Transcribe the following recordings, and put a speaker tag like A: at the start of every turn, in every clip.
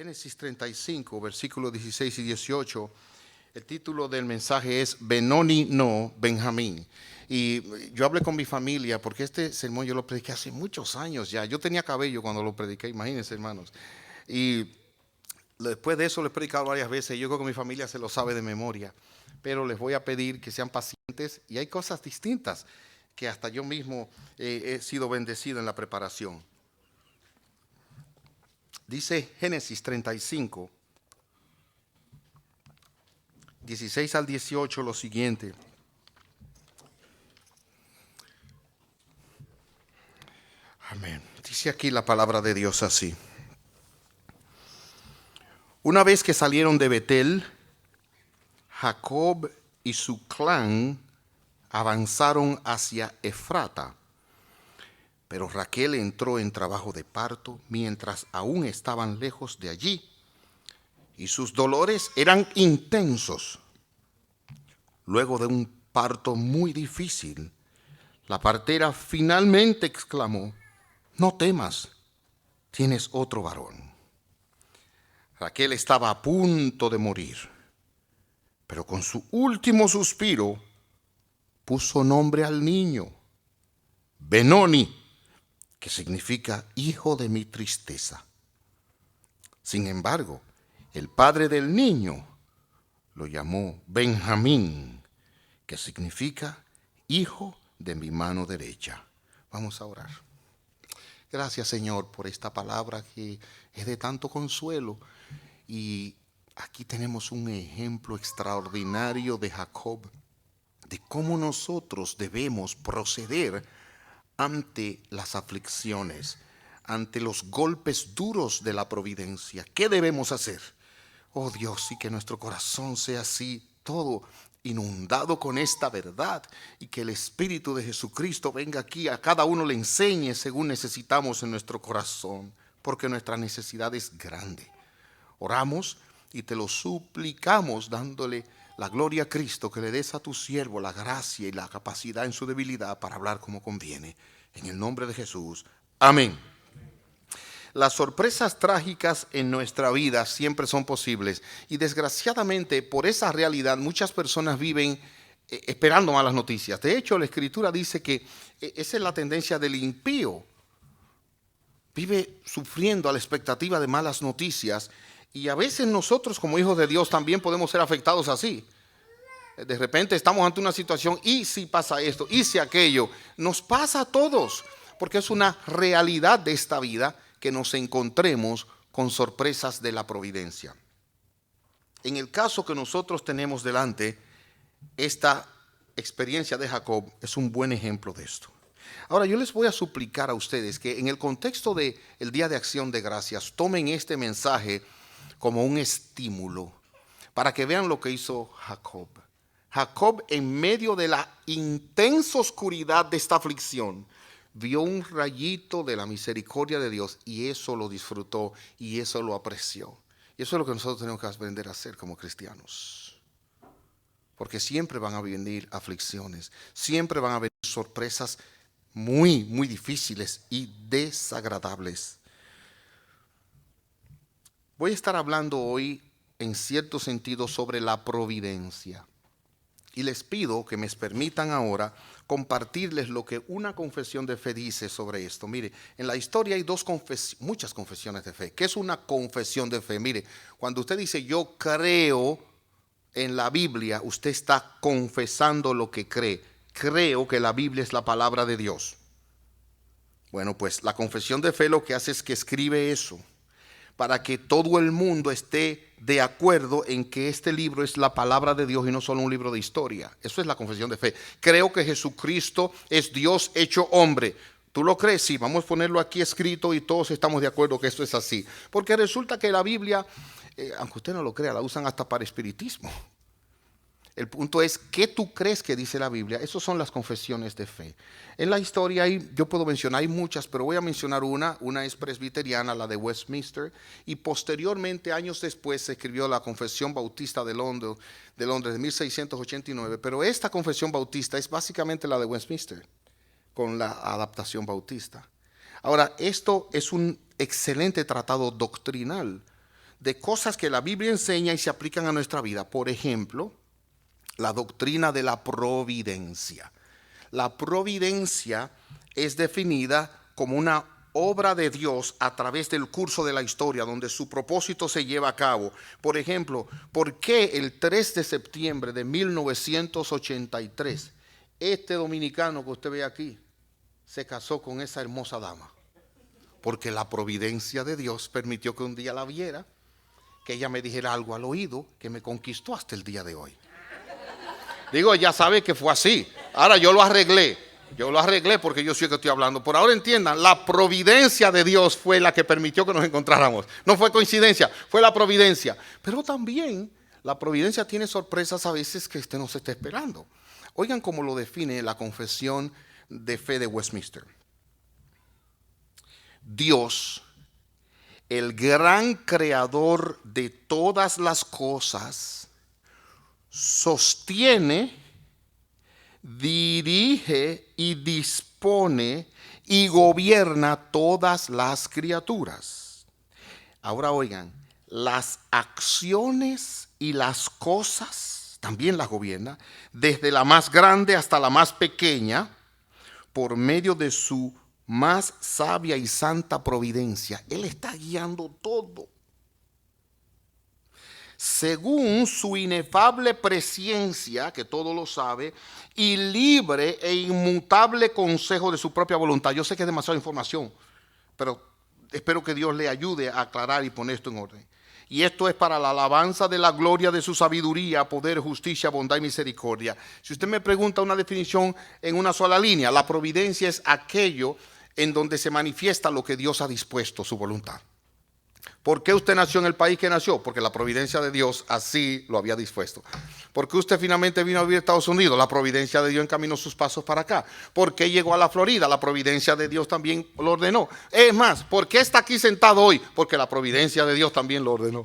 A: Génesis 35, versículos 16 y 18, el título del mensaje es Benoni no, Benjamín. Y yo hablé con mi familia porque este sermón yo lo prediqué hace muchos años ya. Yo tenía cabello cuando lo prediqué, imagínense, hermanos. Y después de eso lo he predicado varias veces. Yo creo que mi familia se lo sabe de memoria. Pero les voy a pedir que sean pacientes y hay cosas distintas que hasta yo mismo he sido bendecido en la preparación. Dice Génesis 35, 16 al 18 lo siguiente. Amén. Dice aquí la palabra de Dios así. Una vez que salieron de Betel, Jacob y su clan avanzaron hacia Efrata. Pero Raquel entró en trabajo de parto mientras aún estaban lejos de allí, y sus dolores eran intensos. Luego de un parto muy difícil, la partera finalmente exclamó: "No temas, tienes otro varón". Raquel estaba a punto de morir, pero con su último suspiro puso nombre al niño, Benoni, que significa hijo de mi tristeza. Sin embargo, el padre del niño lo llamó Benjamín, que significa hijo de mi mano derecha. Vamos a orar. Gracias, Señor, por esta palabra que es de tanto consuelo. Y aquí tenemos un ejemplo extraordinario de Jacob, de cómo nosotros debemos proceder ante las aflicciones, ante los golpes duros de la providencia. ¿Qué debemos hacer? Oh Dios, y que nuestro corazón sea así, todo inundado con esta verdad, y que el Espíritu de Jesucristo venga aquí, a cada uno le enseñe según necesitamos en nuestro corazón, porque nuestra necesidad es grande. Oramos y te lo suplicamos dándole la gloria a Cristo, que le des a tu siervo la gracia y la capacidad en su debilidad para hablar como conviene. En el nombre de Jesús. Amén. Las sorpresas trágicas en nuestra vida siempre son posibles y desgraciadamente por esa realidad muchas personas viven esperando malas noticias. De hecho, la Escritura dice que esa es la tendencia del impío. Vive sufriendo a la expectativa de malas noticias y a veces nosotros como hijos de Dios también podemos ser afectados así. De repente estamos ante una situación y si pasa esto y si aquello, nos pasa a todos porque es una realidad de esta vida que nos encontremos con sorpresas de la providencia. En el caso que nosotros tenemos delante, esta experiencia de Jacob es un buen ejemplo de esto. Ahora yo les voy a suplicar a ustedes que en el contexto del Día de Acción de Gracias tomen este mensaje como un estímulo para que vean lo que hizo Jacob. Jacob, en medio de la intensa oscuridad de esta aflicción, vio un rayito de la misericordia de Dios y eso lo disfrutó y eso lo apreció. Y eso es lo que nosotros tenemos que aprender a hacer como cristianos. Porque siempre van a venir aflicciones, siempre van a venir sorpresas muy, muy difíciles y desagradables. Voy a estar hablando hoy en cierto sentido sobre la providencia. Y les pido que me permitan ahora compartirles lo que una confesión de fe dice sobre esto. Mire, en la historia hay muchas confesiones de fe. ¿Qué es una confesión de fe? Mire, cuando usted dice yo creo en la Biblia, usted está confesando lo que cree. Creo que la Biblia es la palabra de Dios. Bueno, pues la confesión de fe lo que hace es que escribe eso, para que todo el mundo esté de acuerdo en que este libro es la palabra de Dios y no solo un libro de historia. Eso es la confesión de fe. Creo que Jesucristo es Dios hecho hombre. ¿Tú lo crees? Sí, vamos a ponerlo aquí escrito y todos estamos de acuerdo que esto es así. Porque resulta que la Biblia, aunque usted no lo crea, la usan hasta para espiritismo. El punto es, ¿qué tú crees que dice la Biblia? Esas son las confesiones de fe. En la historia yo puedo mencionar, hay muchas, pero voy a mencionar una. Una es presbiteriana, la de Westminster, y posteriormente, años después, se escribió la Confesión Bautista de Londres de 1689. Pero esta Confesión Bautista es básicamente la de Westminster, con la adaptación bautista. Ahora, esto es un excelente tratado doctrinal, de cosas que la Biblia enseña y se aplican a nuestra vida. Por ejemplo, la doctrina de la providencia. La providencia es definida como una obra de Dios a través del curso de la historia, donde su propósito se lleva a cabo. Por ejemplo, ¿por qué el 3 de septiembre de 1983 este dominicano que usted ve aquí se casó con esa hermosa dama? Porque la providencia de Dios permitió que un día la viera, que ella me dijera algo al oído que me conquistó hasta el día de hoy. Digo, ella sabe que fue así. Ahora yo lo arreglé porque yo sé que estoy hablando. Por ahora entiendan, la providencia de Dios fue la que permitió que nos encontráramos. No fue coincidencia, fue la providencia. Pero también la providencia tiene sorpresas a veces que usted no se está esperando. Oigan cómo lo define la Confesión de Fe de Westminster. Dios, el gran creador de todas las cosas, sostiene, dirige y dispone y gobierna todas las criaturas. Ahora oigan, las acciones y las cosas también las gobierna, desde la más grande hasta la más pequeña, por medio de su más sabia y santa providencia. Él está guiando todo según su inefable presciencia, que todo lo sabe, y libre e inmutable consejo de su propia voluntad. Yo sé que es demasiada información, pero espero que Dios le ayude a aclarar y poner esto en orden. Y esto es para la alabanza de la gloria de su sabiduría, poder, justicia, bondad y misericordia. Si usted me pregunta una definición en una sola línea, la providencia es aquello en donde se manifiesta lo que Dios ha dispuesto, su voluntad. ¿Por qué usted nació en el país que nació? Porque la providencia de Dios así lo había dispuesto. ¿Por qué usted finalmente vino a vivir a Estados Unidos? La providencia de Dios encaminó sus pasos para acá. ¿Por qué llegó a la Florida? La providencia de Dios también lo ordenó. Es más, ¿por qué está aquí sentado hoy? Porque la providencia de Dios también lo ordenó.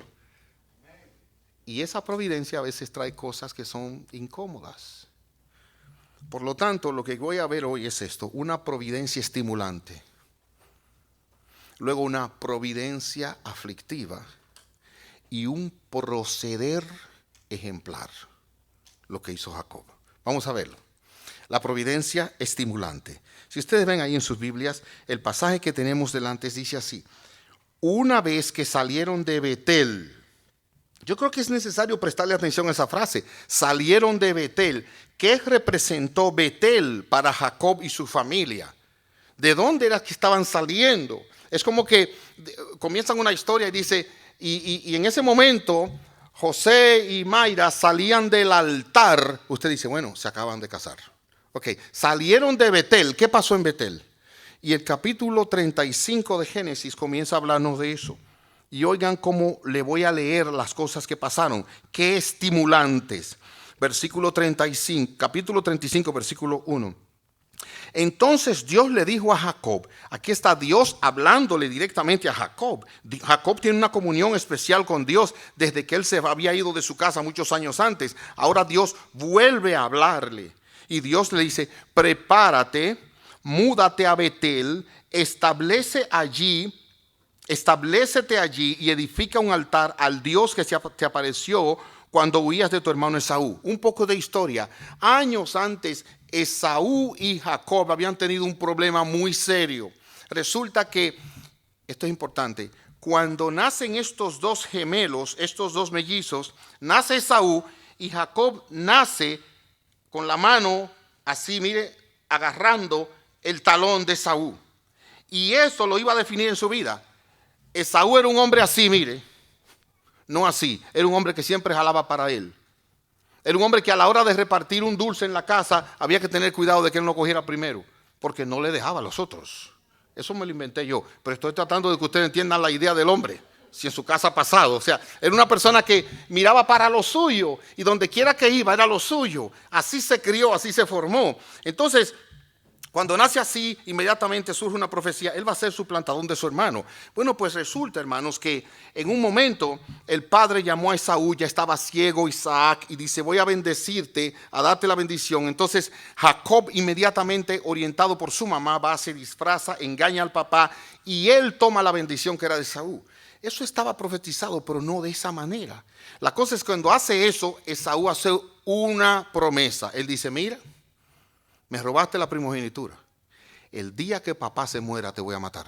A: Y esa providencia a veces trae cosas que son incómodas. Por lo tanto, lo que voy a ver hoy es esto: una providencia estimulante. Luego una providencia aflictiva y un proceder ejemplar, lo que hizo Jacob. Vamos a verlo. La providencia estimulante. Si ustedes ven ahí en sus Biblias, el pasaje que tenemos delante dice así: una vez que salieron de Betel. Yo creo que es necesario prestarle atención a esa frase. Salieron de Betel. ¿Qué representó Betel para Jacob y su familia? ¿De dónde era que estaban saliendo? Es como que comienzan una historia y dice, y en ese momento José y Mayra salían del altar. Usted dice, bueno, se acaban de casar. Ok, salieron de Betel. ¿Qué pasó en Betel? Y el capítulo 35 de Génesis comienza a hablarnos de eso. Y oigan cómo le voy a leer las cosas que pasaron. Qué estimulantes. Versículo 35, capítulo 35, versículo 1. Entonces Dios le dijo a Jacob, aquí está Dios hablándole directamente a Jacob. Jacob tiene una comunión especial con Dios desde que él se había ido de su casa muchos años antes. Ahora Dios vuelve a hablarle y Dios le dice, prepárate, múdate a Betel, establécete allí y edifica un altar al Dios que te apareció cuando huías de tu hermano Esaú. Un poco de historia. Años antes, Esaú y Jacob habían tenido un problema muy serio. Resulta que, esto es importante, cuando nacen estos dos gemelos, estos dos mellizos, nace Esaú y Jacob nace con la mano así, mire, agarrando el talón de Esaú. Y eso lo iba a definir en su vida. Esaú era un hombre así, mire, no así, era un hombre que siempre jalaba para él. Era un hombre que a la hora de repartir un dulce en la casa había que tener cuidado de que él no cogiera primero, porque no le dejaba a los otros. Eso me lo inventé yo, pero estoy tratando de que ustedes entiendan la idea del hombre, si en su casa ha pasado. O sea, era una persona que miraba para lo suyo y donde quiera que iba era lo suyo. Así se crió, así se formó. Entonces, cuando nace así, inmediatamente surge una profecía, él va a ser suplantador de su hermano. Bueno, pues resulta, hermanos, que en un momento el padre llamó a Esaú, ya estaba ciego Isaac, y dice, voy a bendecirte, a darte la bendición. Entonces Jacob, inmediatamente orientado por su mamá, va, se disfraza, engaña al papá, y él toma la bendición que era de Esaú. Eso estaba profetizado, pero no de esa manera. La cosa es que cuando hace eso, Esaú hace una promesa. Él dice, mira, me robaste la primogenitura. El día que papá se muera te voy a matar.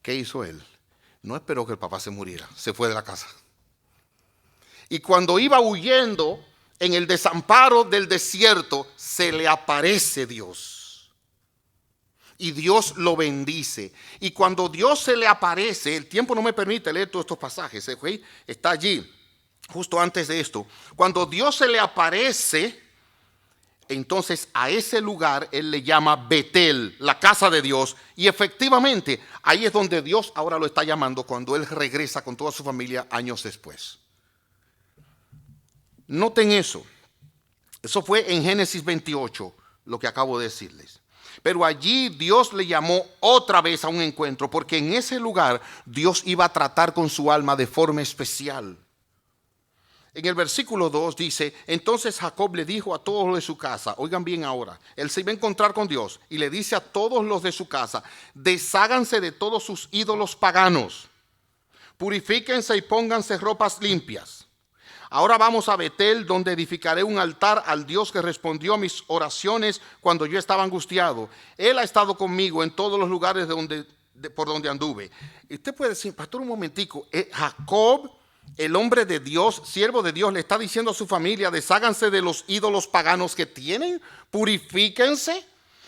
A: ¿Qué hizo él? No esperó que el papá se muriera, se fue de la casa. Y cuando iba huyendo en el desamparo del desierto, se le aparece Dios. Y Dios lo bendice. Y cuando Dios se le aparece, el tiempo no me permite leer todos estos pasajes, ¿okay? Está allí, justo antes de esto. Cuando Dios se le aparece, entonces a ese lugar él le llama Betel, la casa de Dios. Y efectivamente, ahí es donde Dios ahora lo está llamando cuando él regresa con toda su familia años después. Noten eso. Eso fue en Génesis 28, lo que acabo de decirles. Pero allí Dios le llamó otra vez a un encuentro, porque en ese lugar Dios iba a tratar con su alma de forma especial. En el versículo 2 dice, entonces Jacob le dijo a todos los de su casa, oigan bien ahora, él se iba a encontrar con Dios y le dice a todos los de su casa, desháganse de todos sus ídolos paganos, purifíquense y pónganse ropas limpias. Ahora vamos a Betel, donde edificaré un altar al Dios que respondió a mis oraciones cuando yo estaba angustiado. Él ha estado conmigo en todos los lugares por donde anduve. Y usted puede decir, pastor, un momentico, Jacob, el hombre de Dios, siervo de Dios, le está diciendo a su familia, desháganse de los ídolos paganos que tienen, purifíquense,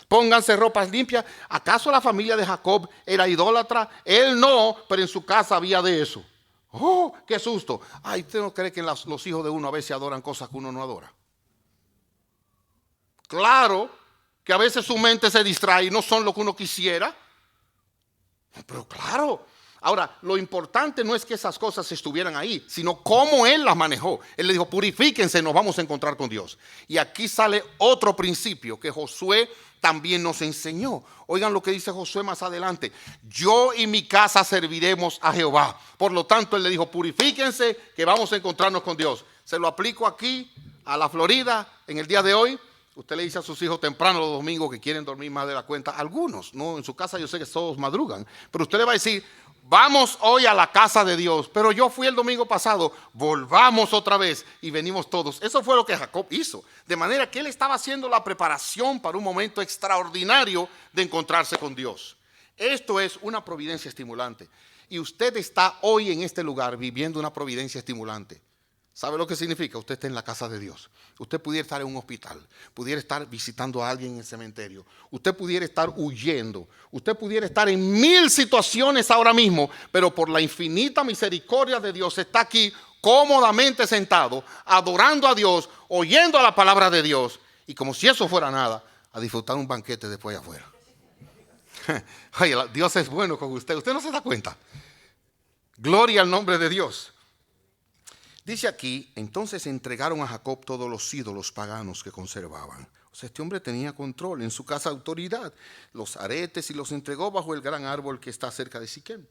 A: pónganse ropas limpias. ¿Acaso la familia de Jacob era idólatra? Él no, pero en su casa había de eso. ¡Oh, qué susto! Ay, ¿usted no cree que los hijos de uno a veces adoran cosas que uno no adora? Claro que a veces su mente se distrae y no son lo que uno quisiera. Pero claro. Ahora, lo importante no es que esas cosas estuvieran ahí, sino cómo él las manejó. Él le dijo, purifíquense, nos vamos a encontrar con Dios. Y aquí sale otro principio que Josué también nos enseñó. Oigan lo que dice Josué más adelante. Yo y mi casa serviremos a Jehová. Por lo tanto, él le dijo, purifíquense, que vamos a encontrarnos con Dios. Se lo aplico aquí a la Florida en el día de hoy. Usted le dice a sus hijos temprano los domingos que quieren dormir más de la cuenta. Algunos, no, en su casa yo sé que todos madrugan. Pero usted le va a decir, vamos hoy a la casa de Dios, pero yo fui el domingo pasado, volvamos otra vez y venimos todos. Eso fue lo que Jacob hizo, de manera que él estaba haciendo la preparación para un momento extraordinario de encontrarse con Dios. Esto es una providencia estimulante y usted está hoy en este lugar viviendo una providencia estimulante. ¿Sabe lo que significa? Usted está en la casa de Dios. Usted pudiera estar en un hospital, pudiera estar visitando a alguien en el cementerio, usted pudiera estar huyendo, usted pudiera estar en 1000 situaciones ahora mismo, pero por la infinita misericordia de Dios está aquí cómodamente sentado, adorando a Dios, oyendo la palabra de Dios y como si eso fuera nada, a disfrutar un banquete después afuera. Oye, Dios es bueno con usted, usted no se da cuenta. Gloria al nombre de Dios. Dice aquí, entonces entregaron a Jacob todos los ídolos paganos que conservaban. O sea, este hombre tenía control, en su casa autoridad, los aretes y los entregó bajo el gran árbol que está cerca de Siquem.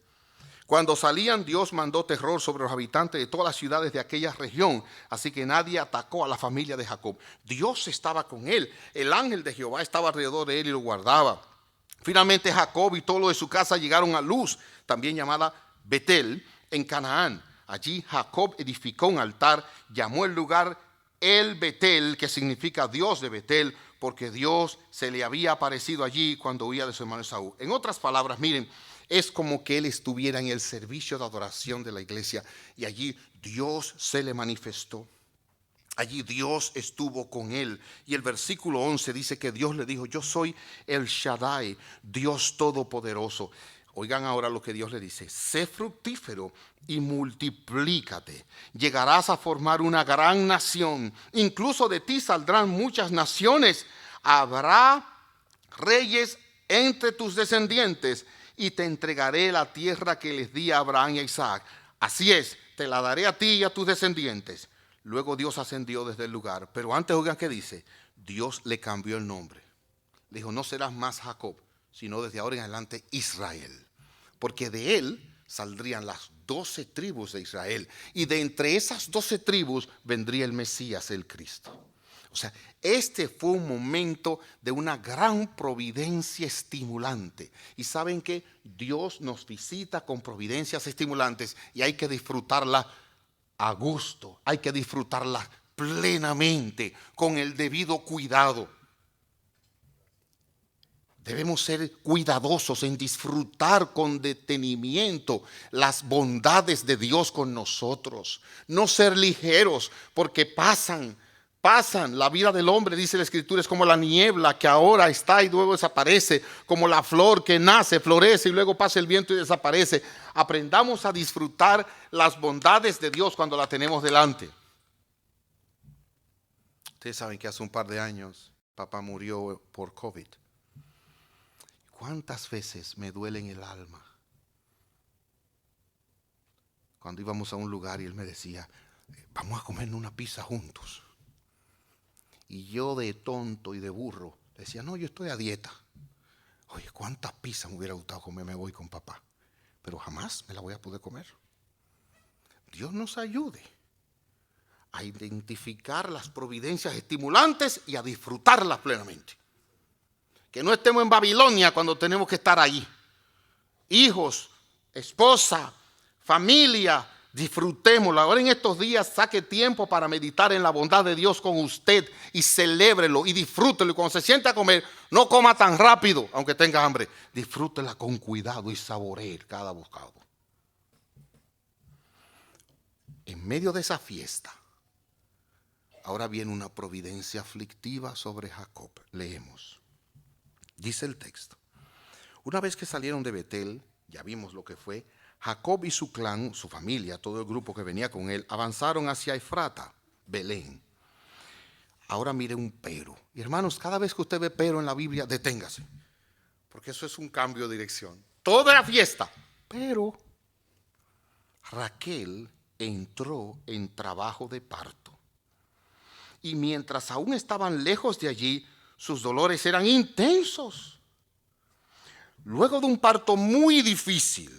A: Cuando salían, Dios mandó terror sobre los habitantes de todas las ciudades de aquella región, así que nadie atacó a la familia de Jacob. Dios estaba con él, el ángel de Jehová estaba alrededor de él y lo guardaba. Finalmente Jacob y todo lo de su casa llegaron a Luz, también llamada Betel, en Canaán. Allí Jacob edificó un altar, llamó el lugar El Betel, que significa Dios de Betel, porque Dios se le había aparecido allí cuando huía de su hermano Esaú. En otras palabras, miren, es como que él estuviera en el servicio de adoración de la iglesia y allí Dios se le manifestó. Allí Dios estuvo con él. Y el versículo 11 dice que Dios le dijo, yo soy el Shaddai, Dios Todopoderoso. Oigan ahora lo que Dios le dice, sé fructífero y multiplícate, llegarás a formar una gran nación, incluso de ti saldrán muchas naciones, habrá reyes entre tus descendientes y te entregaré la tierra que les di a Abraham y a Isaac. Así es, te la daré a ti y a tus descendientes. Luego Dios ascendió desde el lugar, pero antes oigan qué dice, Dios le cambió el nombre. Le dijo, no serás más Jacob, sino desde ahora en adelante Israel, porque de él saldrían las 12 tribus de Israel y de entre esas 12 tribus vendría el Mesías, el Cristo. O sea, este fue un momento de una gran providencia estimulante. Y saben que Dios nos visita con providencias estimulantes y hay que disfrutarla a gusto, hay que disfrutarla plenamente, con el debido cuidado. Debemos ser cuidadosos en disfrutar con detenimiento las bondades de Dios con nosotros. No ser ligeros porque pasan. La vida del hombre, dice la Escritura, es como la niebla que ahora está y luego desaparece, como la flor que nace, florece y luego pasa el viento y desaparece. Aprendamos a disfrutar las bondades de Dios cuando la tenemos delante. Ustedes saben que hace un par de años papá murió por COVID. ¿Cuántas veces me duele en el alma cuando íbamos a un lugar y él me decía, vamos a comer una pizza juntos? Y yo de tonto y de burro decía, no, yo estoy a dieta. Oye, ¿cuántas pizzas me hubiera gustado comer? Me voy con papá, pero jamás me la voy a poder comer. Dios nos ayude a identificar las providencias estimulantes y a disfrutarlas plenamente. Que no estemos en Babilonia cuando tenemos que estar allí. Hijos, esposa, familia, disfrutémoslo. Ahora en estos días saque tiempo para meditar en la bondad de Dios con usted y celébrelo y disfrútelo. Y cuando se siente a comer, no coma tan rápido, aunque tenga hambre. Disfrútela con cuidado y saboree cada bocado. En medio de esa fiesta, ahora viene una providencia aflictiva sobre Jacob. Leemos. Dice el texto, una vez que salieron de Betel, ya vimos lo que fue, Jacob y su clan, su familia, todo el grupo que venía con él, avanzaron hacia Efrata, Belén. Ahora mire un pero. Y hermanos, cada vez que usted ve pero en la Biblia, deténgase, porque eso es un cambio de dirección. Toda la fiesta, pero Raquel entró en trabajo de parto. Y mientras aún estaban lejos de allí, sus dolores eran intensos. Luego de un parto muy difícil,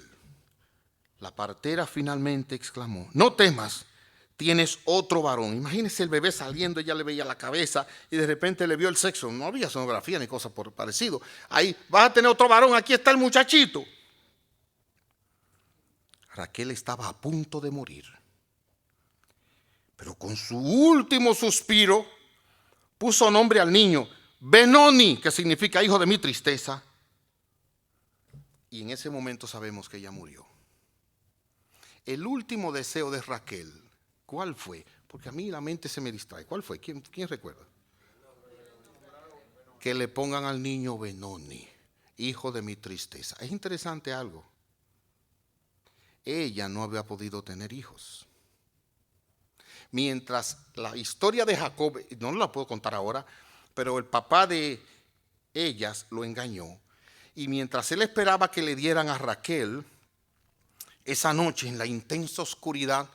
A: la partera finalmente exclamó, no temas, tienes otro varón. Imagínese el bebé saliendo, ella le veía la cabeza y de repente le vio el sexo. No había sonografía ni cosa por parecido. Ahí, vas a tener otro varón, aquí está el muchachito. Raquel estaba a punto de morir. Pero con su último suspiro, puso nombre al niño, Benoni, que significa hijo de mi tristeza. Y en ese momento sabemos que ella murió. El último deseo de Raquel, ¿cuál fue? Porque a mí la mente se me distrae. ¿Cuál fue? ¿Quién recuerda? Que le pongan al niño Benoni, hijo de mi tristeza. Es interesante algo. Ella no había podido tener hijos. Mientras la historia de Jacob, no la puedo contar ahora, pero el papá de ellas lo engañó. Y mientras él esperaba que le dieran a Raquel, esa noche en la intensa oscuridad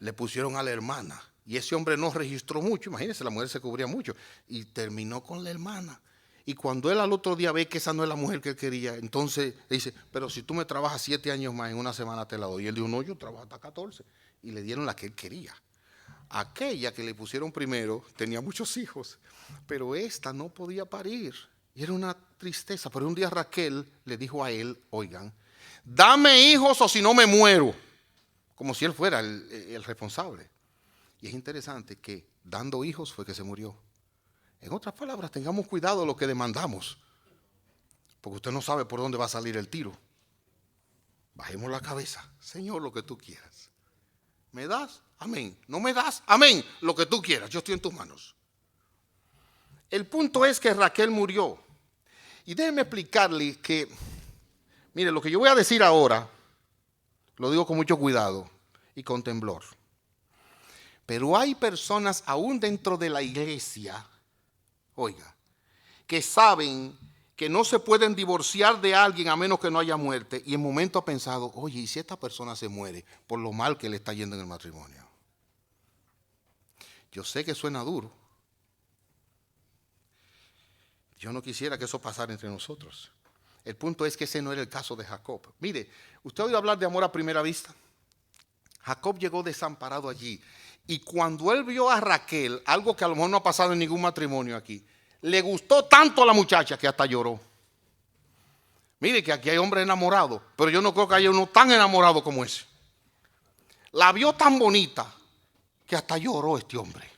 A: le pusieron a la hermana. Y ese hombre no registró mucho, imagínense, la mujer se cubría mucho. Y terminó con la hermana. Y cuando él al otro día ve que esa no es la mujer que él quería, entonces le dice, pero si tú me trabajas 7 años más, en una semana te la doy. Y él dijo, no, yo trabajo hasta 14. Y le dieron la que él quería. Aquella que le pusieron primero tenía muchos hijos, pero esta no podía parir. Y era una tristeza. Pero un día Raquel le dijo a él, oigan, dame hijos o si no me muero. Como si él fuera el responsable. Y es interesante que dando hijos fue que se murió. En otras palabras, tengamos cuidado de lo que demandamos. Porque usted no sabe por dónde va a salir el tiro. Bajemos la cabeza. Señor, lo que tú quieras. ¿Me das? Amén. ¿No me das? Amén. Lo que tú quieras. Yo estoy en tus manos. El punto es que Raquel murió. Y déjeme explicarle que, mire, lo que yo voy a decir ahora, lo digo con mucho cuidado y con temblor. Pero hay personas aún dentro de la iglesia, oiga, que saben que no se pueden divorciar de alguien a menos que no haya muerte. Y en momento ha pensado, oye, ¿y si esta persona se muere por lo mal que le está yendo en el matrimonio? Yo sé que suena duro. Yo no quisiera que eso pasara entre nosotros. El punto es que ese no era el caso de Jacob. Mire, ¿usted ha oído hablar de amor a primera vista? Jacob llegó desamparado allí Y cuando él vio a Raquel, algo que a lo mejor no ha pasado en ningún matrimonio aquí, le gustó tanto a la muchacha que hasta lloró. Mire que aquí hay hombres enamorados, pero yo no creo que haya uno tan enamorado como ese. La vio tan bonita que hasta lloró este hombre.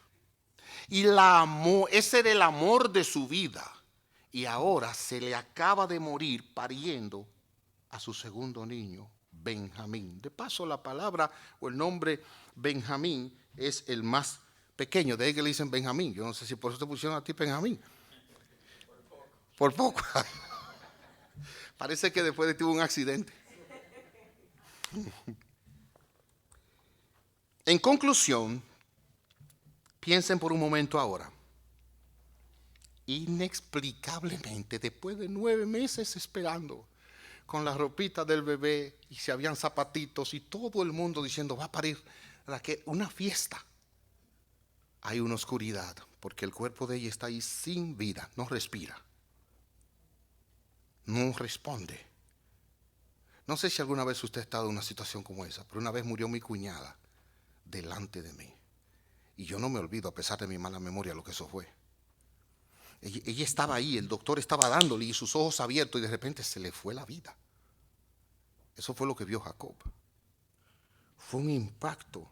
A: Y la amó, ese era el amor de su vida. Y ahora se le acaba de morir pariendo a su segundo niño, Benjamín. De paso, la palabra o el nombre Benjamín es el más pequeño. De ahí que le dicen Benjamín. Yo no sé si por eso te pusieron a ti Benjamín. Por poco. Parece que después de ti hubo un accidente. En conclusión, piensen por un momento ahora. Inexplicablemente, después de 9 meses esperando, con la ropita del bebé, y se habían zapatitos y todo el mundo diciendo, va a parir Raquel, una fiesta. Hay una oscuridad, porque el cuerpo de ella está ahí sin vida, no respira, no responde. No sé si alguna vez usted ha estado en una situación como esa, pero una vez murió mi cuñada delante de mí. Y yo no me olvido, a pesar de mi mala memoria, lo que eso fue. Ella estaba ahí, el doctor estaba dándole y sus ojos abiertos y de repente se le fue la vida. Eso fue lo que vio Jacob. Fue un impacto.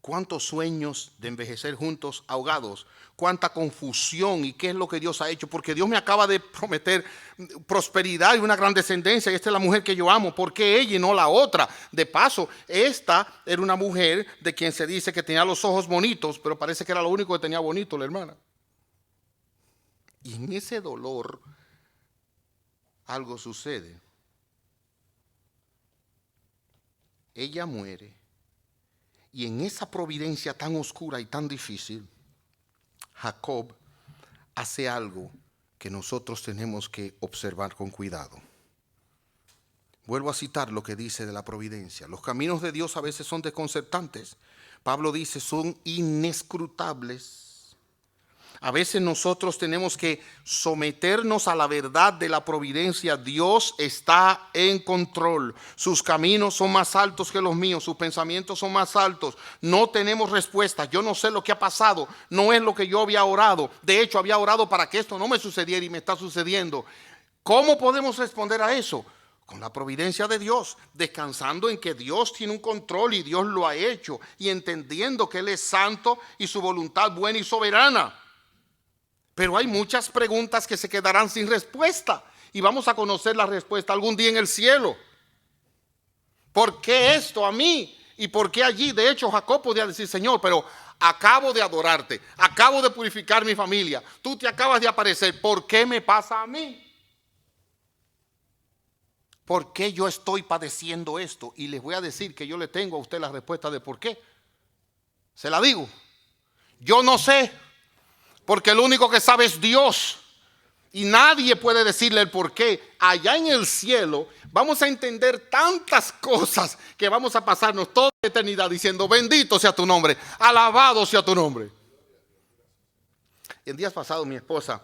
A: Cuántos sueños de envejecer juntos ahogados, cuánta confusión y qué es lo que Dios ha hecho, porque Dios me acaba de prometer prosperidad y una gran descendencia y esta es la mujer que yo amo, ¿por qué ella y no la otra? De paso, esta era una mujer de quien se dice que tenía los ojos bonitos, pero parece que era lo único que tenía bonito la hermana. Y en ese dolor algo sucede. Ella muere. Y en esa providencia tan oscura y tan difícil, Jacob hace algo que nosotros tenemos que observar con cuidado. Vuelvo a citar lo que dice de la providencia. Los caminos de Dios a veces son desconcertantes. Pablo dice, son inescrutables. A veces nosotros tenemos que someternos a la verdad de la providencia. Dios está en control. Sus caminos son más altos que los míos. Sus pensamientos son más altos. No tenemos respuesta. Yo no sé lo que ha pasado. No es lo que yo había orado. De hecho, había orado para que esto no me sucediera y me está sucediendo. ¿Cómo podemos responder a eso? Con la providencia de Dios, descansando en que Dios tiene un control y Dios lo ha hecho. Y entendiendo que Él es santo y su voluntad buena y soberana. Pero hay muchas preguntas que se quedarán sin respuesta y vamos a conocer la respuesta algún día en el cielo. ¿Por qué esto a mí? ¿Y por qué allí? De hecho, Jacob podía decir, Señor, pero acabo de adorarte, acabo de purificar mi familia, tú te acabas de aparecer, ¿por qué me pasa a mí? ¿Por qué yo estoy padeciendo esto? Y les voy a decir que yo le tengo a usted la respuesta de por qué. Se la digo. Yo no sé. Porque el único que sabe es Dios. Y nadie puede decirle el por qué. Allá en el cielo vamos a entender tantas cosas que vamos a pasarnos toda la eternidad diciendo bendito sea tu nombre, alabado sea tu nombre. En días pasados mi esposa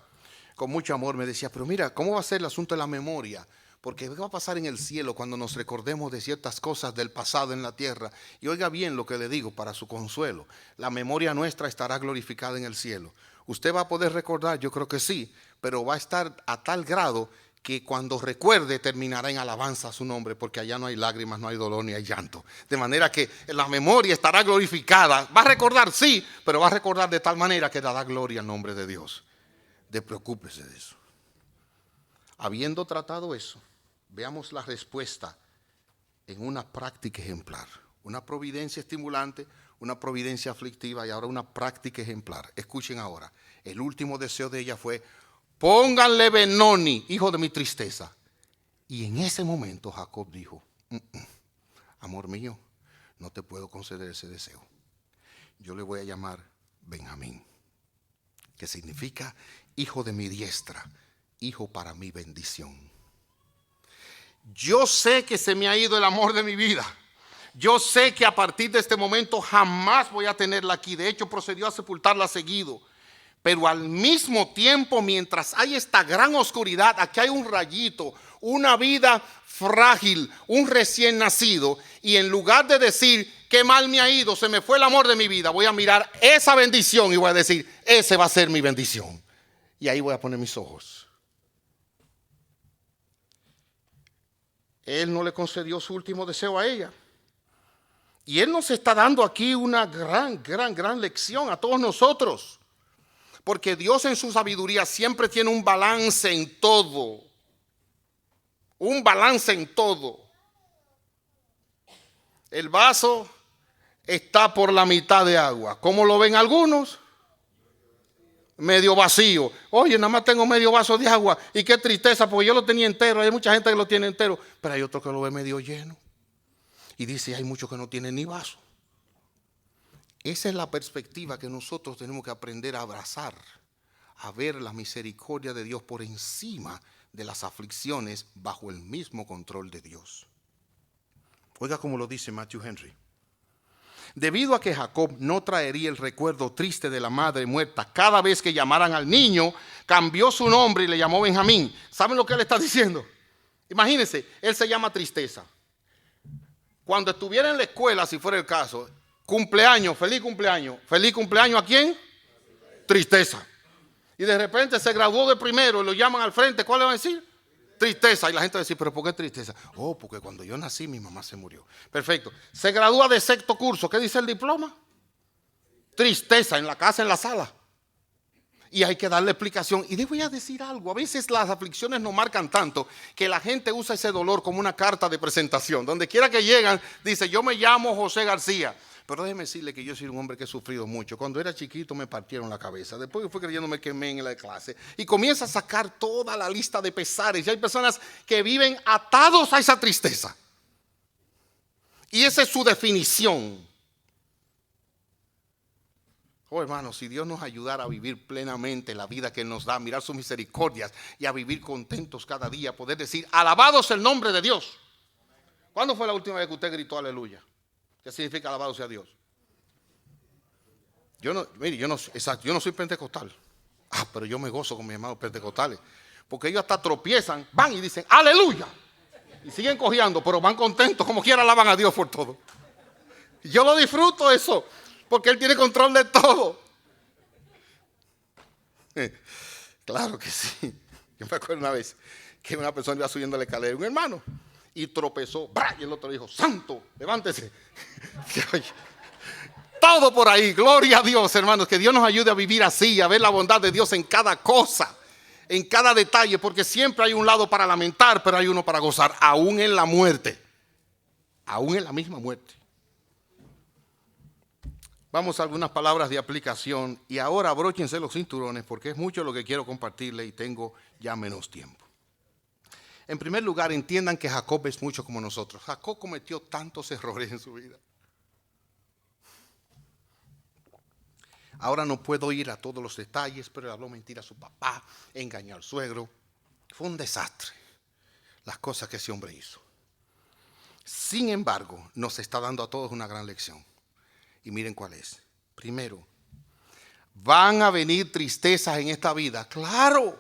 A: con mucho amor me decía, pero mira, ¿cómo va a ser el asunto de la memoria? Porque ¿qué va a pasar en el cielo cuando nos recordemos de ciertas cosas del pasado en la tierra? Y oiga bien lo que le digo para su consuelo. La memoria nuestra estará glorificada en el cielo. Usted va a poder recordar, yo creo que sí, pero va a estar a tal grado que cuando recuerde terminará en alabanza a su nombre, porque allá no hay lágrimas, no hay dolor, ni hay llanto. De manera que la memoria estará glorificada. Va a recordar, sí, pero va a recordar de tal manera que dará gloria al nombre de Dios. Despreocúpese de eso. Habiendo tratado eso, veamos la respuesta en una práctica ejemplar. Una providencia estimulante, una providencia aflictiva y ahora una práctica ejemplar. Escuchen ahora, el último deseo de ella fue, pónganle Benoni, hijo de mi tristeza. Y en ese momento Jacob dijo, amor mío, no te puedo conceder ese deseo. Yo le voy a llamar Benjamín, que significa hijo de mi diestra, hijo para mi bendición. Yo sé que se me ha ido el amor de mi vida. Yo sé que a partir de este momento jamás voy a tenerla aquí. De hecho, procedió a sepultarla seguido. Pero al mismo tiempo, mientras hay esta gran oscuridad, aquí hay un rayito, una vida frágil, un recién nacido. Y en lugar de decir, qué mal me ha ido, se me fue el amor de mi vida, voy a mirar esa bendición y voy a decir, ese va a ser mi bendición. Y ahí voy a poner mis ojos. Él no le concedió su último deseo a ella. Y Él nos está dando aquí una gran lección a todos nosotros. Porque Dios en su sabiduría siempre tiene un balance en todo. Un balance en todo. El vaso está por la mitad de agua. ¿Cómo lo ven algunos? Medio vacío. Oye, nada más tengo medio vaso de agua. Y qué tristeza, porque yo lo tenía entero. Hay mucha gente que lo tiene entero. Pero hay otro que lo ve medio lleno. Y dice, hay muchos que no tienen ni vaso. Esa es la perspectiva que nosotros tenemos que aprender a abrazar, a ver la misericordia de Dios por encima de las aflicciones bajo el mismo control de Dios. Oiga como lo dice Matthew Henry. Debido a que Jacob no traería el recuerdo triste de la madre muerta cada vez que llamaran al niño, cambió su nombre y le llamó Benjamín. ¿Saben lo que él está diciendo? Imagínense, él se llama tristeza. Cuando estuviera en la escuela, si fuera el caso, cumpleaños, feliz cumpleaños, ¿a quién? Tristeza. Y de repente se graduó de primero y lo llaman al frente, ¿cuál le van a decir? Tristeza. Y la gente va a decir, ¿pero por qué tristeza? Oh, porque cuando yo nací mi mamá se murió. Perfecto. Se gradúa de sexto curso, ¿qué dice el diploma? Tristeza, en la casa, en la sala. Y hay que darle explicación. Y les voy a decir algo, a veces las aflicciones nos marcan tanto que la gente usa ese dolor como una carta de presentación. Donde quiera que llegan, dice, yo me llamo José García. Pero déjeme decirle que yo soy un hombre que he sufrido mucho. Cuando era chiquito me partieron la cabeza. Después fui creyendo me quemé en la clase. Y comienza a sacar toda la lista de pesares. Y hay personas que viven atados a esa tristeza. Y esa es su definición. Oh, hermanos, si Dios nos ayudara a vivir plenamente la vida que Él nos da, a mirar sus misericordias y a vivir contentos cada día, poder decir, alabado sea el nombre de Dios. ¿Cuándo fue la última vez que usted gritó aleluya? ¿Qué significa alabado sea Dios? Yo no soy pentecostal. Pero yo me gozo con mis hermanos pentecostales. Porque ellos hasta tropiezan, van y dicen, aleluya. Y siguen cojeando, pero van contentos, como quiera alaban a Dios por todo. Y yo lo disfruto eso. Porque Él tiene control de todo. Claro que sí. Yo me acuerdo una vez que una persona iba subiendo la escalera, un hermano, y tropezó. Y el otro dijo, santo, levántese. Todo por ahí, gloria a Dios, hermanos. Que Dios nos ayude a vivir así, a ver la bondad de Dios en cada cosa, en cada detalle. Porque siempre hay un lado para lamentar, pero hay uno para gozar, aún en la muerte. Aún en la misma muerte. Vamos a algunas palabras de aplicación y ahora abróchense los cinturones porque es mucho lo que quiero compartirle y tengo ya menos tiempo. En primer lugar, entiendan que Jacob es mucho como nosotros. Jacob cometió tantos errores en su vida. Ahora no puedo ir a todos los detalles, pero él habló mentira a su papá, engañó al suegro. Fue un desastre las cosas que ese hombre hizo. Sin embargo, nos está dando a todos una gran lección. Y miren cuál es. Primero, van a venir tristezas en esta vida. Claro,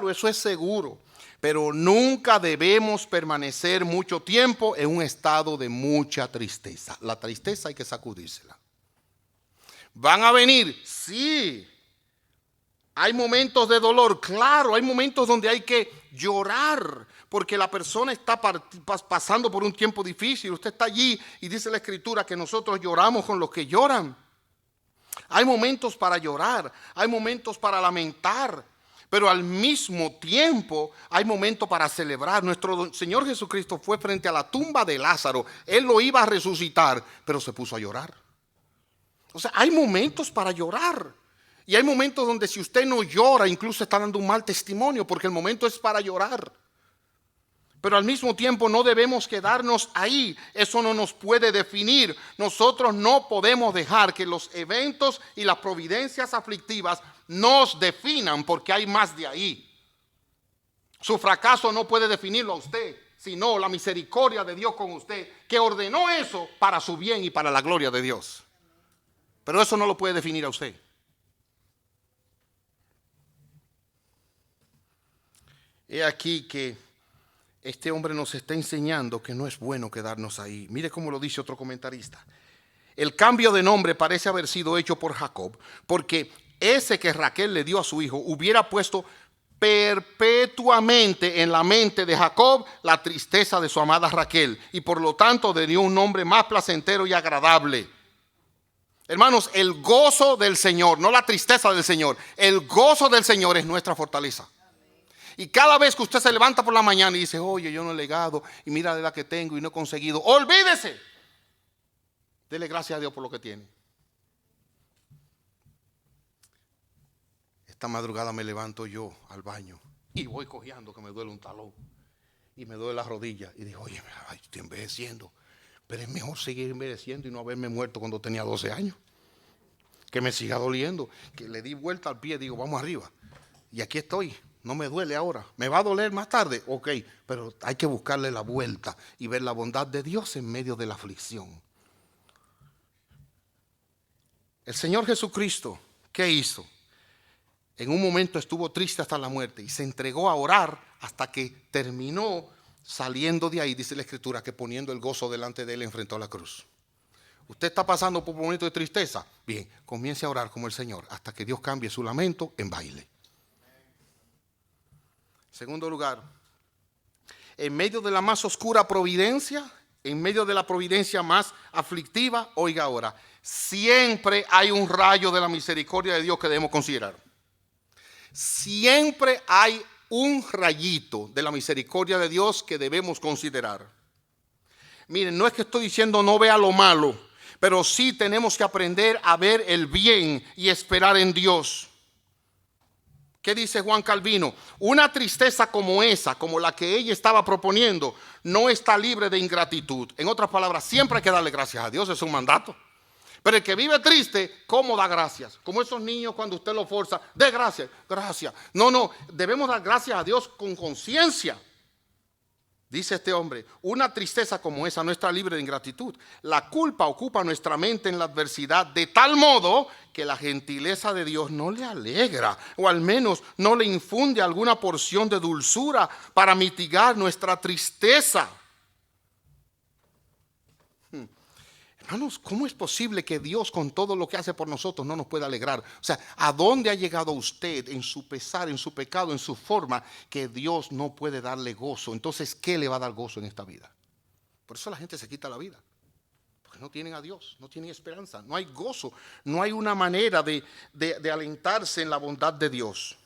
A: eso es seguro. Pero nunca debemos permanecer mucho tiempo en un estado de mucha tristeza. La tristeza hay que sacudírsela. Van a venir, sí. Hay momentos de dolor, claro. Hay momentos donde hay que llorar. Porque la persona está pasando por un tiempo difícil. Usted está allí y dice la Escritura que nosotros lloramos con los que lloran. Hay momentos para llorar, hay momentos para lamentar, pero al mismo tiempo hay momentos para celebrar. Nuestro Señor Jesucristo fue frente a la tumba de Lázaro. Él lo iba a resucitar, pero se puso a llorar. O sea, hay momentos para llorar. Y hay momentos donde si usted no llora, incluso está dando un mal testimonio, porque el momento es para llorar. Pero al mismo tiempo no debemos quedarnos ahí. Eso no nos puede definir. Nosotros no podemos dejar que los eventos y las providencias aflictivas nos definan, porque hay más de ahí. Su fracaso no puede definirlo a usted, sino la misericordia de Dios con usted, que ordenó eso para su bien y para la gloria de Dios. Pero eso no lo puede definir a usted. He aquí que este hombre nos está enseñando que no es bueno quedarnos ahí. Mire cómo lo dice otro comentarista. El cambio de nombre parece haber sido hecho por Jacob, porque ese que Raquel le dio a su hijo hubiera puesto perpetuamente en la mente de Jacob la tristeza de su amada Raquel, y por lo tanto le dio un nombre más placentero y agradable. Hermanos, el gozo del Señor, no la tristeza del Señor, el gozo del Señor es nuestra fortaleza. Y cada vez que usted se levanta por la mañana y dice, oye, yo no he legado y mira de la que tengo y no he conseguido, olvídese. Dele gracias a Dios por lo que tiene. Esta madrugada me levanto yo al baño y voy cojeando que me duele un talón y me duele la rodilla. Y digo, oye, estoy envejeciendo. Pero es mejor seguir envejeciendo y no haberme muerto cuando tenía 12 años. Que me siga doliendo. Que le di vuelta al pie, digo, vamos arriba. Y aquí estoy. No me duele ahora. ¿Me va a doler más tarde? Ok, pero hay que buscarle la vuelta y ver la bondad de Dios en medio de la aflicción. El Señor Jesucristo, ¿qué hizo? En un momento estuvo triste hasta la muerte y se entregó a orar hasta que terminó saliendo de ahí. Dice la Escritura que poniendo el gozo delante de él enfrentó la cruz. Usted está pasando por un momento de tristeza. Bien, comience a orar como el Señor hasta que Dios cambie su lamento en baile. Segundo lugar, en medio de la más oscura providencia, en medio de la providencia más aflictiva, oiga ahora, siempre hay un rayo de la misericordia de Dios que debemos considerar. Siempre hay un rayito de la misericordia de Dios que debemos considerar. Miren, no es que estoy diciendo no vea lo malo, pero sí tenemos que aprender a ver el bien y esperar en Dios. ¿Qué dice Juan Calvino? Una tristeza como esa, como la que ella estaba proponiendo, no está libre de ingratitud. En otras palabras, siempre hay que darle gracias a Dios, es un mandato. Pero el que vive triste, ¿cómo da gracias? Como esos niños cuando usted los forza, dé gracias, gracias. No, debemos dar gracias a Dios con conciencia. Dice este hombre, una tristeza como esa no está libre de ingratitud. La culpa ocupa nuestra mente en la adversidad de tal modo que la gentileza de Dios no le alegra, o al menos no le infunde alguna porción de dulzura para mitigar nuestra tristeza. Hermanos, ¿cómo es posible que Dios con todo lo que hace por nosotros no nos pueda alegrar? O sea, ¿a dónde ha llegado usted en su pesar, en su pecado, en su forma, que Dios no puede darle gozo? Entonces, ¿qué le va a dar gozo en esta vida? Por eso la gente se quita la vida. Porque no tienen a Dios, no tienen esperanza, no hay gozo, no hay una manera de alentarse en la bondad de Dios.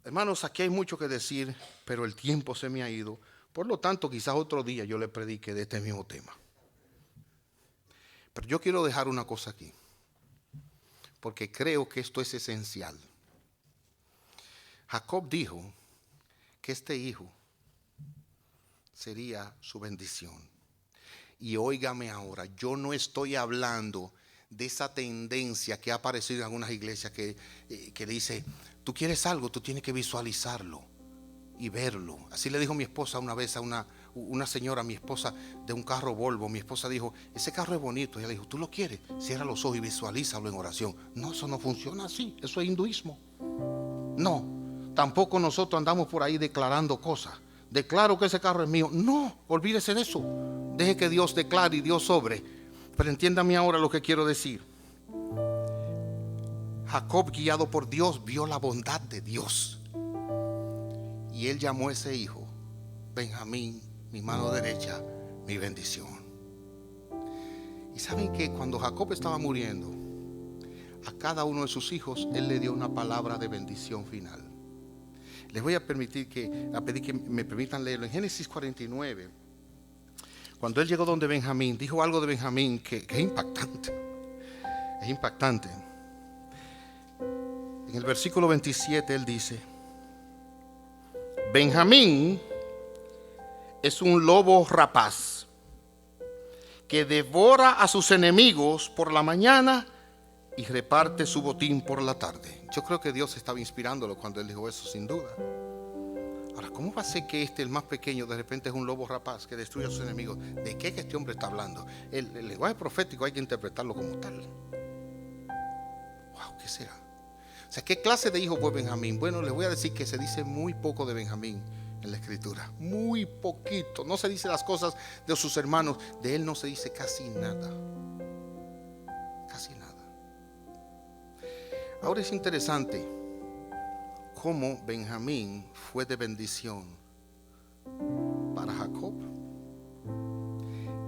A: Hermanos, aquí hay mucho que decir, pero el tiempo se me ha ido. Por lo tanto, quizás otro día yo le predique de este mismo tema. Pero yo quiero dejar una cosa aquí, porque creo que esto es esencial. Jacob dijo que este hijo sería su bendición. Y óigame ahora, yo no estoy hablando de esa tendencia que ha aparecido en algunas iglesias que dice, tú quieres algo, tú tienes que visualizarlo y verlo. Así le dijo mi esposa una vez a una señora, mi esposa, de un carro Volvo. Mi esposa dijo, ese carro es bonito. Ella le dijo, ¿tú lo quieres? Cierra los ojos y visualízalo en oración. No, eso no funciona así. Eso es hinduismo. No, tampoco nosotros andamos por ahí declarando cosas. Declaro que ese carro es mío. No, olvídese de eso. Deje que Dios declare y Dios sobre. Pero entiéndame ahora lo que quiero decir. Jacob, guiado por Dios, vio la bondad de Dios. Y él llamó a ese hijo, Benjamín, mi mano derecha, mi bendición. Y saben que cuando Jacob estaba muriendo, a cada uno de sus hijos, él le dio una palabra de bendición final. Les voy a pedir que me permitan leerlo. En Génesis 49, cuando él llegó donde Benjamín, dijo algo de Benjamín que es impactante. Es impactante. En el versículo 27 él dice, Benjamín es un lobo rapaz que devora a sus enemigos por la mañana y reparte su botín por la tarde. Yo creo que Dios estaba inspirándolo cuando él dijo eso, sin duda. Ahora, ¿cómo va a ser que el más pequeño, de repente es un lobo rapaz que destruye a sus enemigos? ¿De qué que este hombre está hablando? El lenguaje profético hay que interpretarlo como tal. Wow, ¿qué será? O sea, ¿qué clase de hijo fue Benjamín? Bueno, les voy a decir que se dice muy poco de Benjamín en la escritura. Muy poquito. No se dice las cosas de sus hermanos. De él no se dice casi nada. Casi nada. Ahora es interesante cómo Benjamín fue de bendición para Jacob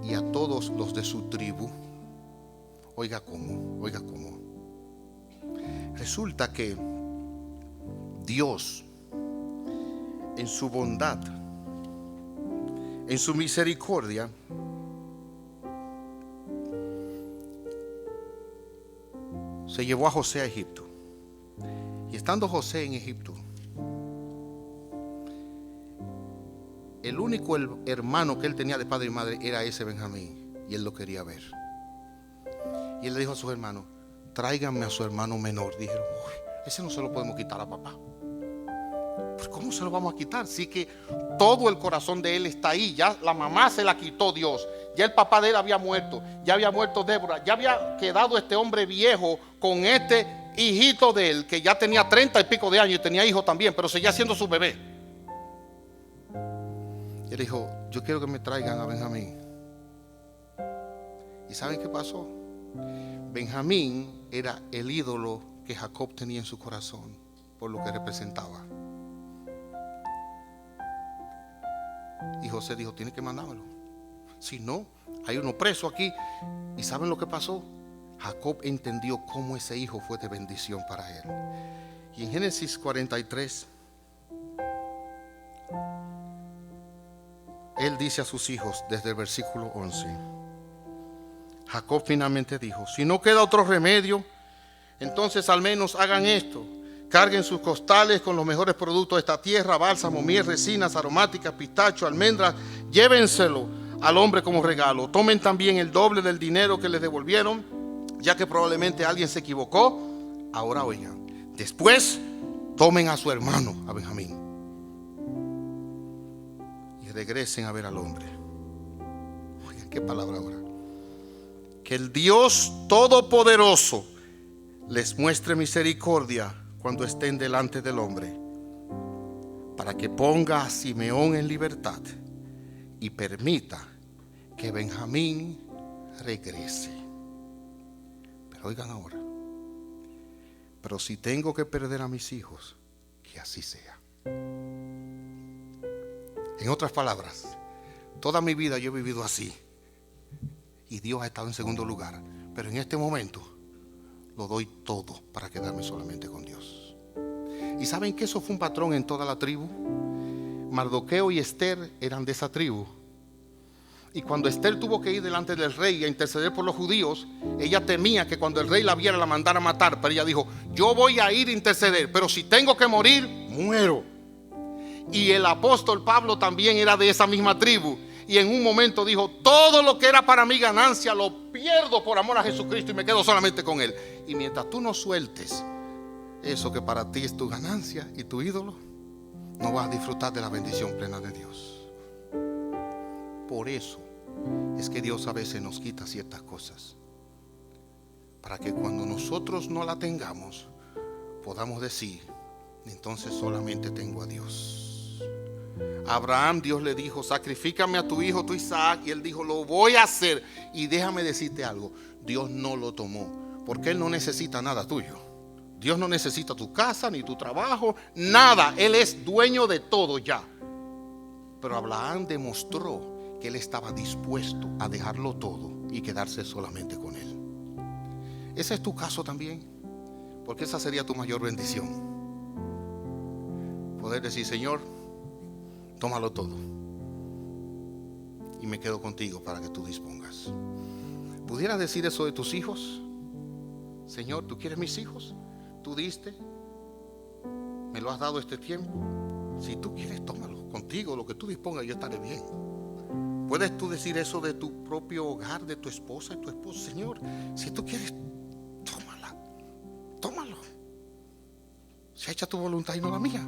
A: y a todos los de su tribu. Oiga cómo. Resulta que Dios, en su bondad, en su misericordia, se llevó a José a Egipto. Y estando José en Egipto, el único hermano que él tenía de padre y madre era ese Benjamín, y él lo quería ver. Y él le dijo a sus hermanos: tráiganme a su hermano menor. Dijeron: uy, ese no se lo podemos quitar a papá. Pues ¿cómo se lo vamos a quitar? Sí, que todo el corazón de él está ahí. Ya la mamá se la quitó Dios. Ya el papá de él había muerto. Ya había muerto Débora. Ya había quedado este hombre viejo con este hijito de él, que ya tenía 30 y pico de años y tenía hijo también, pero seguía siendo su bebé. Y él dijo: yo quiero que me traigan a Benjamín. ¿Y saben qué pasó? Benjamín era el ídolo que Jacob tenía en su corazón por lo que representaba. Y José dijo: tiene que mandármelo. Si no, hay uno preso aquí. ¿Y saben lo que pasó? Jacob entendió cómo ese hijo fue de bendición para él. Y en Génesis 43, él dice a sus hijos desde el versículo 11. Jacob finalmente dijo: si no queda otro remedio, entonces al menos hagan esto: carguen sus costales con los mejores productos de esta tierra, bálsamo, miel, resinas aromáticas, pistacho, almendras. Llévenselo al hombre como regalo. Tomen también el doble del dinero que les devolvieron, ya que probablemente alguien se equivocó. Ahora oigan, después tomen a su hermano, a Benjamín, y regresen a ver al hombre. Oigan, qué palabra ahora. Que el Dios Todopoderoso les muestre misericordia cuando estén delante del hombre, para que ponga a Simeón en libertad y permita que Benjamín regrese. Pero oigan ahora: pero si tengo que perder a mis hijos, que así sea. En otras palabras, toda mi vida yo he vivido así, y Dios ha estado en segundo lugar, pero en este momento lo doy todo para quedarme solamente con Dios. Y saben que eso fue un patrón en toda la tribu. Mardoqueo y Esther eran de esa tribu. Y cuando Esther tuvo que ir delante del rey a interceder por los judíos, ella temía que cuando el rey la viera la mandara a matar. Pero ella dijo: yo voy a ir a interceder, pero si tengo que morir, muero. Y el apóstol Pablo también era de esa misma tribu. Y en un momento dijo: todo lo que era para mí ganancia lo pierdo por amor a Jesucristo y me quedo solamente con Él. Y mientras tú no sueltes eso que para ti es tu ganancia y tu ídolo, no vas a disfrutar de la bendición plena de Dios. Por eso es que Dios a veces nos quita ciertas cosas, para que cuando nosotros no la tengamos, podamos decir: entonces solamente tengo a Dios. A Abraham Dios le dijo: sacrifícame a tu hijo, tu Isaac. Y él dijo: lo voy a hacer. Y déjame decirte algo: Dios no lo tomó, porque Él no necesita nada tuyo. Dios no necesita tu casa, ni tu trabajo, nada. Él es dueño de todo ya. Pero Abraham demostró que él estaba dispuesto a dejarlo todo y quedarse solamente con Él. Ese es tu caso también, porque esa sería tu mayor bendición: poder decir: Señor, tómalo todo y me quedo contigo para que tú dispongas. ¿Pudieras decir eso de tus hijos? Señor, ¿tú quieres mis hijos? Tú diste, me lo has dado este tiempo. Si tú quieres, tómalo contigo, lo que tú dispongas, yo estaré bien. ¿Puedes tú decir eso de tu propio hogar, de tu esposa y tu esposo? Señor, si tú quieres, tómalo. Se echa tu voluntad y no la mía.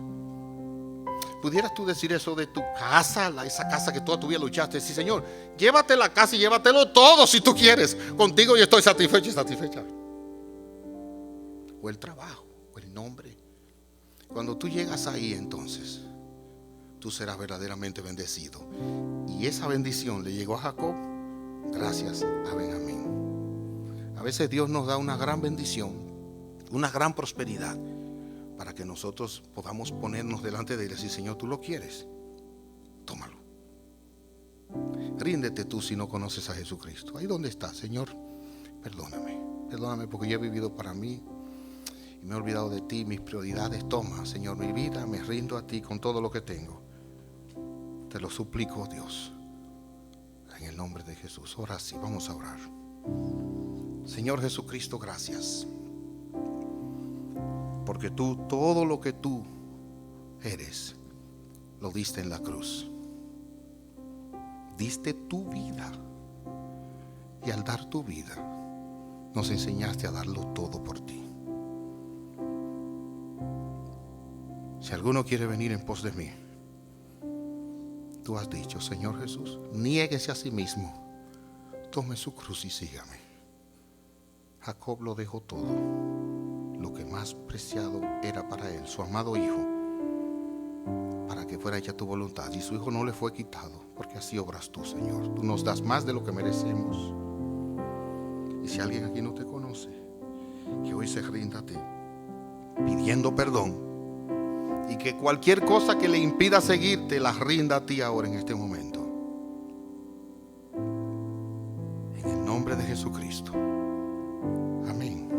A: ¿Pudieras tú decir eso de tu casa, esa casa que toda tu vida luchaste? Sí, Señor, llévate la casa y llévatelo todo si tú quieres. Contigo yo estoy satisfecho y satisfecha. O el trabajo. o el nombre. Cuando tú llegas ahí, entonces tú serás verdaderamente bendecido. Y esa bendición le llegó a Jacob gracias a Benjamín. A veces Dios nos da una gran bendición, una gran prosperidad, para que nosotros podamos ponernos delante de Él y decir: Señor, tú lo quieres, tómalo. Ríndete tú si no conoces a Jesucristo. Ahí donde estás: Señor, perdóname porque yo he vivido para mí y me he olvidado de ti, mis prioridades. Toma, Señor, mi vida, me rindo a ti con todo lo que tengo. Te lo suplico, Dios, en el nombre de Jesús. Ahora sí, vamos a orar. Señor Jesucristo, gracias, porque tú, todo lo que tú eres, lo diste en la cruz. Diste tu vida, y al dar tu vida nos enseñaste a darlo todo por ti. Si alguno quiere venir en pos de mí, tú has dicho: Señor Jesús, niéguese a sí mismo, tome su cruz y sígame. Jacob lo dejó todo, lo que más preciado era para él, su amado hijo, para que fuera hecha tu voluntad, y su hijo no le fue quitado, porque así obras tú, Señor. Tú nos das más de lo que merecemos. Y si alguien aquí no te conoce, que hoy se rinda a ti, pidiendo perdón, y que cualquier cosa que le impida seguirte la rinda a ti ahora en este momento, en el nombre de Jesucristo. Amén.